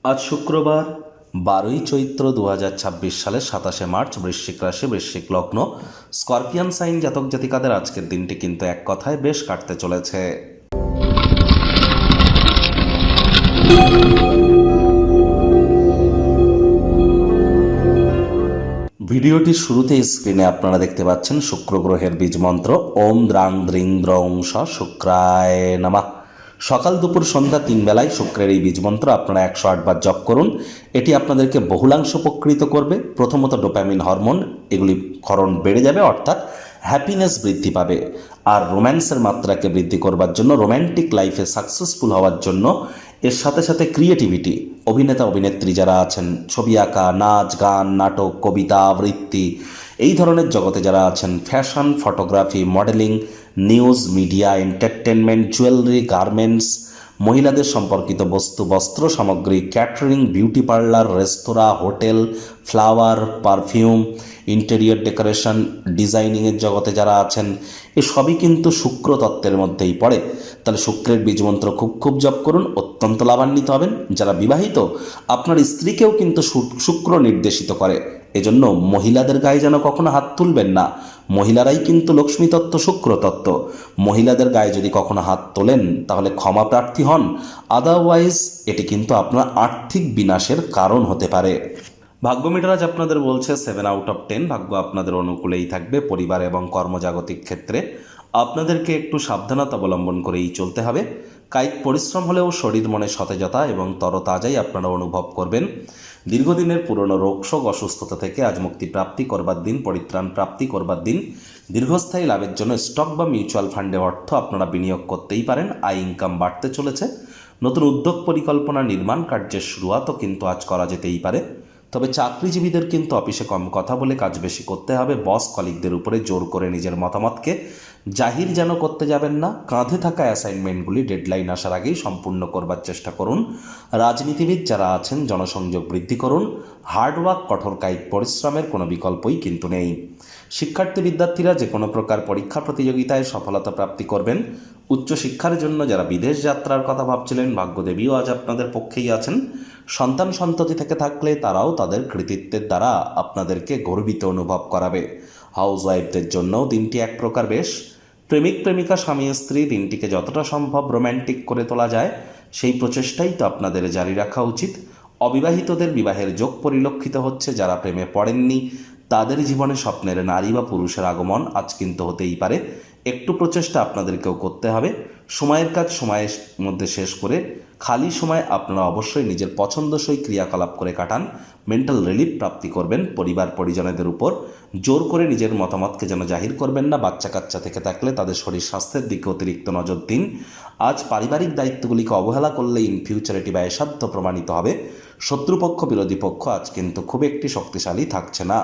আজ শুক্রবার 12ই চৈত্র 2026 সালের 27শে মার্চ, বৃশ্চিক রাশি, বৃশ্চিক লগ্ন, স্করপিয়ান সাইন জাতক জাতিকাদের আজকের দিনটি কিন্তু এক কথায় বেশ কাটতে চলেছে। ভিডিওটির শুরুতেই স্ক্রিনে আপনারা দেখতে পাচ্ছেন শুক্র গ্রহের বীজ মন্ত্র ওম দ্রাং দ্রিং দ্রং স শুক্রায় নমঃ। সকাল দুপুর সন্ধ্যা 3 বেলায় শুক্রের এই বীজ মন্ত্র আপনারা 108 বার জপ করুন। এটি আপনাদেরকে বহুলাংশ উপকৃত করবে। প্রথমত ডোপামিন হরমোন এগুলি ক্ষরণ বেড়ে যাবে, অর্থাৎ হ্যাপিনেস বৃদ্ধি পাবে। আর রোম্যান্সের মাত্রাকে বৃদ্ধি করবার জন্য, রোম্যান্টিক লাইফে সাকসেসফুল হওয়ার জন্য, এর সাথে সাথে ক্রিয়েটিভিটি, অভিনেতা অভিনেত্রী যারা আছেন, ছবি আঁকা, নাচ গান, নাটক, কবিতা আবৃত্তি, এই ধরনের জগতে যারা আছেন, fashion, photography, modeling, news, media, entertainment, jewellery, garments, মহিলাদের সম্পর্কিত বস্তু, বস্ত্র সামগ্রী, ক্যাটারিং, বিউটি পার্লার, রেস্তোরাঁ, hotel, flower, perfume, interior decoration, ডিজাইনিংয়ের জগতে যারা আছেন, এ সবই কিন্তু শুক্র তত্ত্বের মধ্যেই পড়ে। তাহলে শুক্রের বীজমন্ত্র খুব জপ করুন, অত্যন্ত লাভান্বিত হবেন। যারা বিবাহিত, আপনার স্ত্রীকেও কিন্তু শুক্র নির্দেশিত করে। এজন্য মহিলাদের গায়ে যেন কখনো হাত তুলবেন না। মহিলারাই কিন্তু লক্ষ্মী তত্ত্ব, শুক্র তত্ত্ব। মহিলাদের গায়ে যদি কখনো হাত তোলেন তাহলে ক্ষমা প্রার্থী হন, আদারওয়াইজ এটি কিন্তু আপনার আর্থিক বিনাশের কারণ হতে পারে। ভাগ্য মিটার আজ আপনাদের বলছে 7/10। ভাগ্য আপনাদের অনুকূলেই থাকবে। পরিবার এবং কর্মজাগতিক ক্ষেত্রে আপনাদেরকে একটু সাবধানতা অবলম্বন করেই চলতে হবে। কায়িক পরিশ্রম হলেও শরীর মনে সতেজতা এবং তরতাজাই আপনারা অনুভব করবেন। দীর্ঘদিনের পুরনো রোগশোক, অসুস্থতা থেকে আজ মুক্তি প্রাপ্তি করবার দিন, পরিত্রাণ প্রাপ্তি করবার দিন। দীর্ঘস্থায়ী লাভের জন্য স্টক বা মিউচুয়াল ফান্ডে অর্থ আপনারা বিনিয়োগ করতেই পারেন। আয় ইনকাম বাড়তে চলেছে। নতুন উদ্যোগ পরিকল্পনা, নির্মাণ কার্যের শুরুয়াতও কিন্তু আজ করা যেতেই পারে। তবে চাকরিজীবীদের কিন্তু অফিসে কম কথা বলে কাজ বেশি করতে হবে। বস কলিগদের উপরে জোর করে নিজের মতামতকে জাহির যেন করতে যাবেন না। কাঁধে থাকা অ্যাসাইনমেন্টগুলি ডেডলাইন আসার আগেই সম্পূর্ণ করবার চেষ্টা করুন। রাজনীতিবিদ যারা আছেন, জনসংযোগ বৃদ্ধি করুন। হার্ডওয়ার্ক, কঠোর কায়িক পরিশ্রমের কোনো বিকল্পই কিন্তু নেই। শিক্ষার্থী বিদ্যার্থীরা যে কোনো প্রকার পরীক্ষা প্রতিযোগিতায় সফলতা প্রাপ্তি করবেন। উচ্চশিক্ষার জন্য যারা বিদেশ যাত্রার কথা ভাবছিলেন, ভাগ্যদেবীও আজ আপনাদের পক্ষেই আছেন। সন্তান সন্ততি থেকে থাকলে তারাও তাদের কৃতিত্বের দ্বারা আপনাদেরকে গর্বিত অনুভব করাবে। হাউস ওয়াইফদের জন্যও দিনটি এক প্রকার বেশ। প্রেমিক প্রেমিকা, স্বামী স্ত্রী দিনটিকে যতটা সম্ভব রোম্যান্টিক করে তোলা যায় সেই প্রচেষ্টাই তো আপনাদের জারি রাখা উচিত। অবিবাহিতদের বিবাহের যোগ পরিলক্ষিত হচ্ছে। যারা প্রেমে পড়েননি তাদের জীবনে স্বপ্নের নারী বা পুরুষের আগমন আজ কিন্তু হতেই পারে। একটু প্রচেষ্টা আপনাদেরকেও করতে হবে। সময়ের কাজ সময়ের মধ্যে শেষ করে খালি সময় আপনারা অবশ্যই নিজের পছন্দসই ক্রিয়াকলাপ করে কাটান। মেন্টাল রিলিফ প্রাপ্তি করবেন। পরিবার পরিজনদের উপর জোর করে নিজের মতামতকে যেন জাহির করবেন না। বাচ্চা কাচ্চা থেকে থাকলে তাদের শরীর স্বাস্থ্যের দিকে অতিরিক্ত নজর দিন। আজ পারিবারিক দায়িত্বগুলিকে অবহেলা করলে ইন ফিউচার এটি ব্যয়সাধ্য প্রমাণিত হবে। শত্রুপক্ষ, বিরোধী পক্ষ আজ কিন্তু খুব একটি শক্তিশালী থাকছে না।